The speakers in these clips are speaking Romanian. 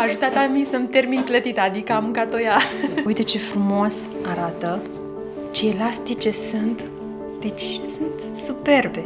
m-a ajutat Ami să-mi termin clătita, adică am mâncat-o ea. Uite ce frumos arată, ce elastice sunt, deci sunt superbe.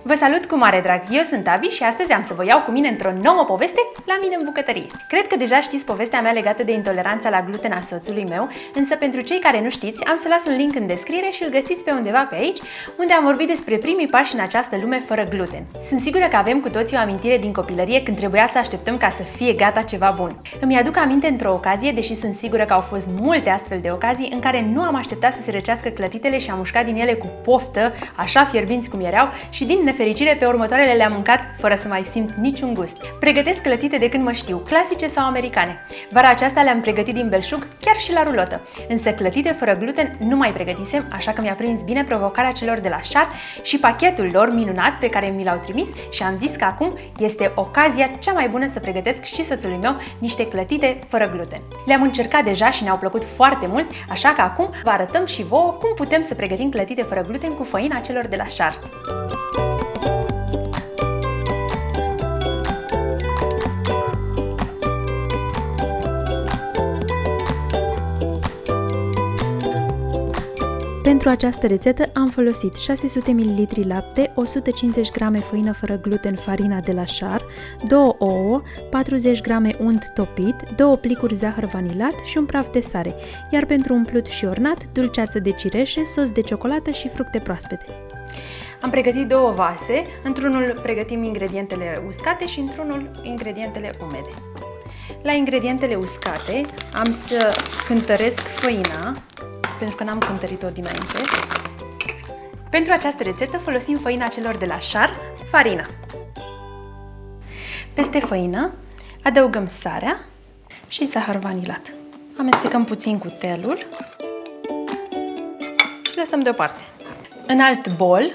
Vă salut cu mare drag, eu sunt Abi și astăzi am să vă iau cu mine într-o nouă poveste la mine în bucătărie. Cred că deja știți povestea mea legată de intoleranța la gluten a soțului meu, însă pentru cei care nu știți, am să las un link în descriere și îl găsiți pe undeva pe aici, unde am vorbit despre primii pași în această lume fără gluten. Sunt sigură că avem cu toții o amintire din copilărie când trebuia să așteptăm ca să fie gata ceva bun. Îmi aduc aminte într-o ocazie, deși sunt sigură că au fost multe astfel de ocazii în care nu am așteptat să se răcească clătitele și am mușcat din ele cu poftă, așa fierbinți cum erau, și din nefericire pe următoarele le-am mâncat fără să mai simt niciun gust. Pregătesc clătite de când mă știu, clasice sau americane. Vara aceasta le-am pregătit din belșug, chiar și la rulotă. Însă clătite fără gluten nu mai pregătisem, așa că mi-a prins bine provocarea celor de la Char și pachetul lor minunat pe care mi l-au trimis și am zis că acum este ocazia cea mai bună să pregătesc și soțului meu niște clătite fără gluten. Le-am încercat deja și ne-au plăcut foarte mult, așa că acum vă arătăm și vouă cum putem să pregătim clătite fără gluten cu făina celor de la Char. Pentru această rețetă am folosit 600 ml lapte, 150 g făină fără gluten farina de la Char, 2 ouă, 40 g unt topit, 2 plicuri zahăr vanilat și un praf de sare, iar pentru umplut și ornat, dulceață de cireșe, sos de ciocolată și fructe proaspete. Am pregătit două vase, într-unul pregătim ingredientele uscate și într-unul ingredientele umede. La ingredientele uscate am să cântăresc făina, pentru că n-am cântărit-o dinainte. Pentru această rețetă folosim făina celor de la Char, farina. Peste făină adăugăm sarea și zahăr vanilat. Amestecăm puțin cu telul și lăsăm deoparte. În alt bol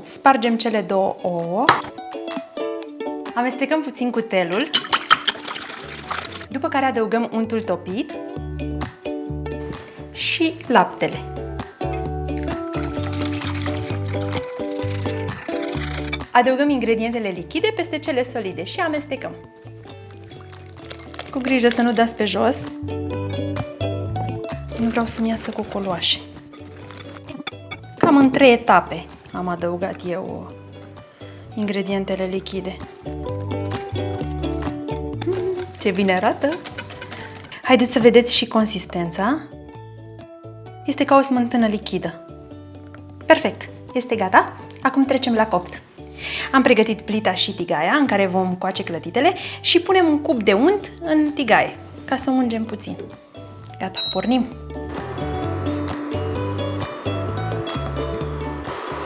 spargem cele două ouă, amestecăm puțin cu telul, după care adăugăm untul topit și laptele. Adăugăm ingredientele lichide peste cele solide și amestecăm. Cu grijă să nu dați pe jos. Nu vreau să-mi iasă cocoloașe. Cam în 3 etape am adăugat eu ingredientele lichide. Ce bine arată! Haideți să vedeți și consistența. Este ca o smântână lichidă. Perfect! Este gata? Acum trecem la copt. Am pregătit plita și tigaia în care vom coace clătitele și punem un cub de unt în tigaie, ca să ungem puțin. Gata, pornim!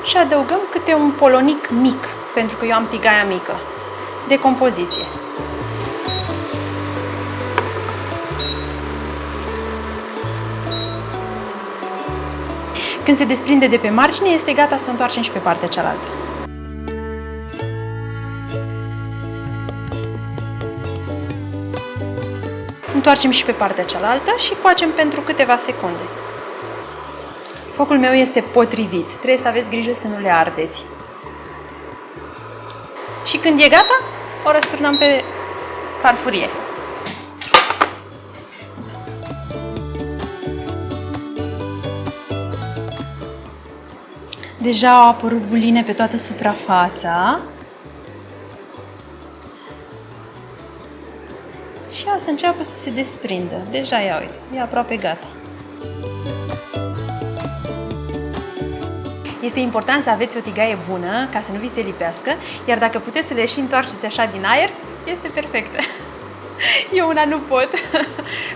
Și adăugăm câte un polonic mic, pentru că eu am tigaia mică, de compoziție. Când se desprinde de pe margine, este gata să o întoarcem și pe partea cealaltă. Întoarcem și pe partea cealaltă și coacem pentru câteva secunde. Focul meu este potrivit, trebuie să aveți grijă să nu le ardeți. Și când e gata, o răsturnăm pe farfurie. Deja au apărut buline pe toată suprafața și o să înceapă să se desprindă. Deja, ia uite, e aproape gata. Este important să aveți o tigaie bună, ca să nu vi se lipească, iar dacă puteți să le și întoarceți așa din aer, este perfectă. Eu una nu pot.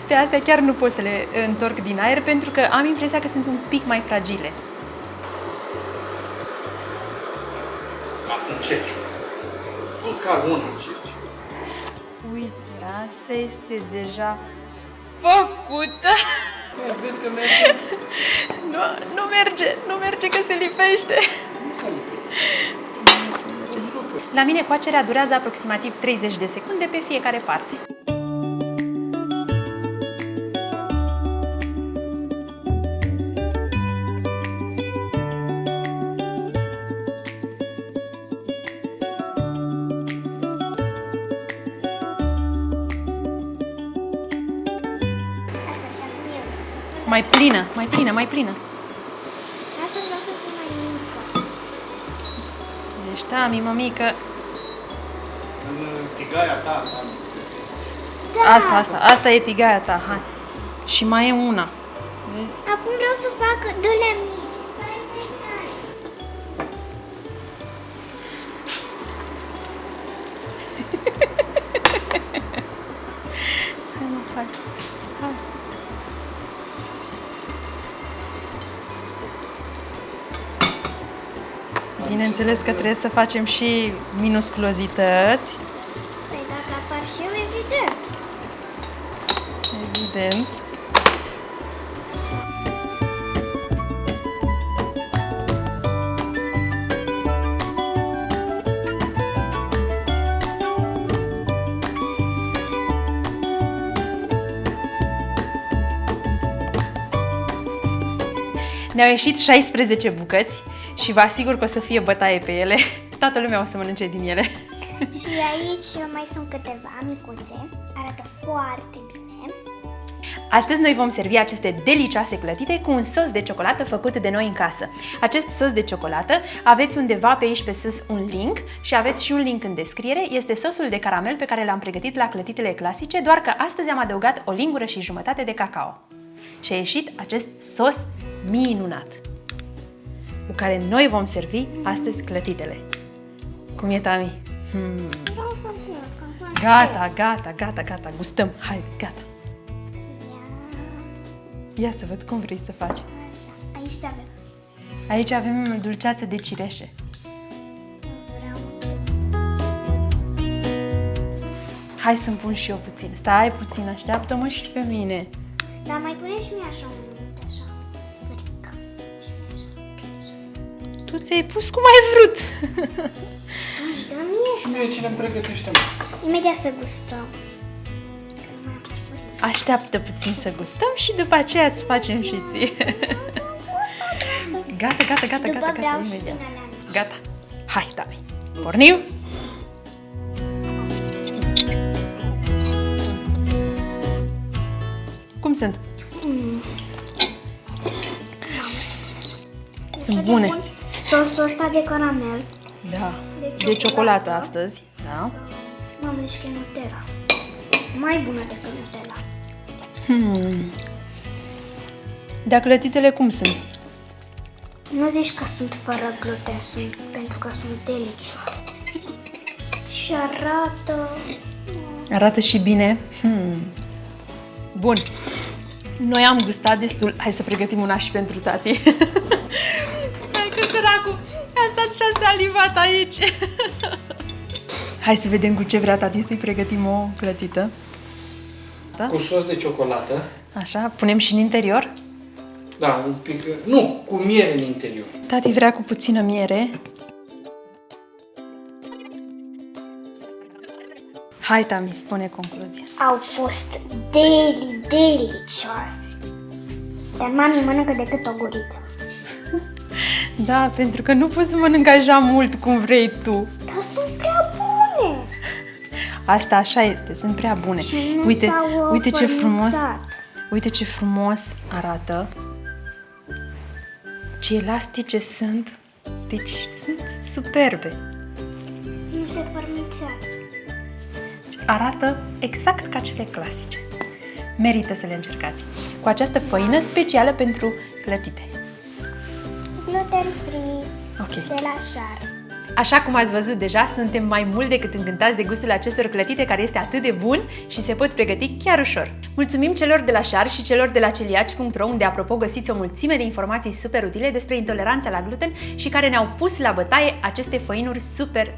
Pe astea chiar nu pot să le întorc din aer, pentru că am impresia că sunt un pic mai fragile. Încerci. Măcar unul încerci. Uite, asta este deja făcută. Vezi că merge? Nu merge că se lipește. La mine coacerea durează aproximativ 30 de secunde pe fiecare parte. Mai plină, mai plină, mai plină. Asta vreau să fie mai mică. Deci, Tami, mămică. În tigaia ta, Da. Asta e tigaia ta, hai. Și mai e una. Vezi? Acum vreau să fac de-alea mici. Stai. Hai, mă, hai. Hai. Bineînțeles că trebuie să facem și minusculozități. Păi dacă apar și eu, evident. Evident. Ne-au ieșit 16 bucăți și vă asigur că o să fie bătaie pe ele. Toată lumea o să mănânce din ele. Și aici mai sunt câteva micuțe. Arată foarte bine. Astăzi noi vom servi aceste delicioase clătite cu un sos de ciocolată făcut de noi în casă. Acest sos de ciocolată aveți undeva pe aici pe sus un link și aveți și un link în descriere. Este sosul de caramel pe care l-am pregătit la clătitele clasice, doar că astăzi am adăugat o lingură și jumătate de cacao. Și a ieșit acest sos minunat cu care noi vom servi astăzi clătitele. Cum e, Tami? Vreau să cunosc. Gata, gustăm. Hai, gata. Ia să văd cum vrei să faci. Așa, aici ce avem? Aici avem dulceață de cireșe. Vreau. Hai să-mi pun și eu puțin. Stai puțin, așteaptă-mă și pe mine. Dar mai pune și mie așa un minut, așa, sfâric. Tu ți-ai pus cum ai vrut. Atunci dă mie și mie cine îmi pregătește, mă? imediat să gustăm. Așteaptă puțin să gustăm și după aceea îți facem și ție. Gata, După vreau și imediat. din alea mici. Gata. Hai, Tami. Pornim? Cum sunt? Sunt bune. Sosul ăsta de caramel. Da. De De ciocolată ciocolată. astăzi. Da. Mamă, zici că e Nutella. Mai bună decât Nutella. Dar clătitele cum sunt? Nu zici că sunt fără gluten, sunt pentru că sunt delicioase. Și arată... Arată și bine. Bun. Noi am gustat destul. Hai să pregătim una și pentru tati. Hai că săracul a stat și a salivat aici. Hai să vedem cu ce vrea tati să-i pregătim o clătită. Da? Cu sos de ciocolată. Așa, punem și în interior. Da, un pic... Nu, cu miere în interior. Tati vrea cu puțină miere. Hai, Tami, spune concluzia. Au fost delicioase. Dar mami mănâncă decât o guriță. Da, pentru că nu poți să mănânci așa mult cum vrei tu. Dar sunt prea bune. Asta așa este, sunt prea bune. Și nu Uite, s-au uite ce frumos. fărâmițat. Uite ce frumos arată. Ce elastice sunt. Deci sunt superbe. Nu se fărâmițează. Arată exact ca cele clasice. Merită să le încercați. Cu această făină specială pentru clătite. Gluten free. Ok. De la Șar. Așa cum ați văzut deja, suntem mai mult decât încântați de gustul acestor clătite care este atât de bun și se pot pregăti chiar ușor. Mulțumim celor de la Șar și celor de la celiaci.ro, unde apropo găsiți o mulțime de informații super utile despre intoleranța la gluten și care ne-au pus la bătaie aceste făinuri super.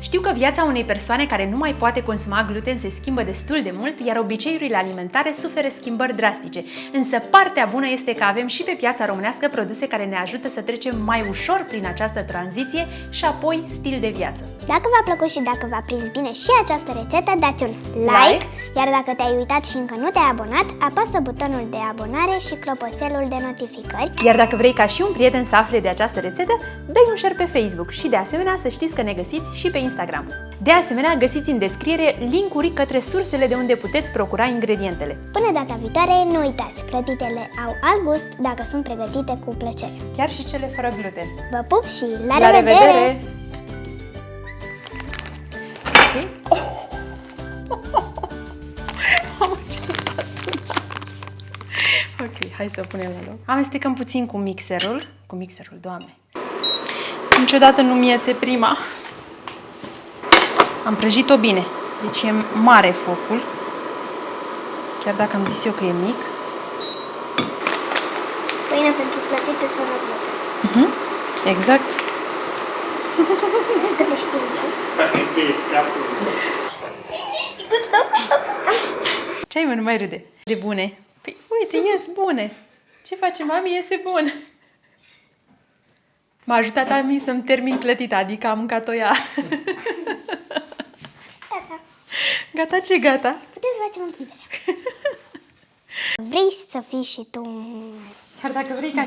Știu că viața unei persoane care nu mai poate consuma gluten se schimbă destul de mult, iar obiceiurile alimentare suferă schimbări drastice. Însă partea bună este că avem și pe piața românească produse care ne ajută să trecem mai ușor prin această tranziție și apoi stil de viață. Dacă v-a plăcut și dacă v-a prins bine și această rețetă, dați un like, iar dacă te-ai uitat și încă nu te-ai abonat, apasă butonul de abonare și clopoțelul de notificări. Iar dacă vrei ca și un prieten să afle de această rețetă, dă-i un share pe Facebook și de asemenea să știți că ne găsiți și pe pe Instagram. De asemenea, găsiți în descriere link-uri către sursele de unde puteți procura ingredientele. Până data viitoare, nu uitați, clătitele au alt gust dacă sunt pregătite cu plăcere. Chiar și cele fără gluten. Vă pup și La revedere! Ok. Mamă, ce-am dat una. Ok, hai să o punem la loc. Amestecăm puțin cu mixerul. Cu mixerul, Doamne. Niciodată nu-mi iese prima. Am prăjit-o bine. Deci e mare focul. Chiar dacă am zis eu că e mic. Pâine pentru clătite fără gluten. Exact. Asta că știu eu. Ce ai, mă, nu mai râde? De bune. Păi, uite, ies bune. Ce face, mami? Iese bun. M-a ajutat Ami să-mi termin clătita, adică am mâncat-o ea. Gata, ce gata? Putem să facem închiderea. Vrei să fii și tu... Chiar dacă vrei ca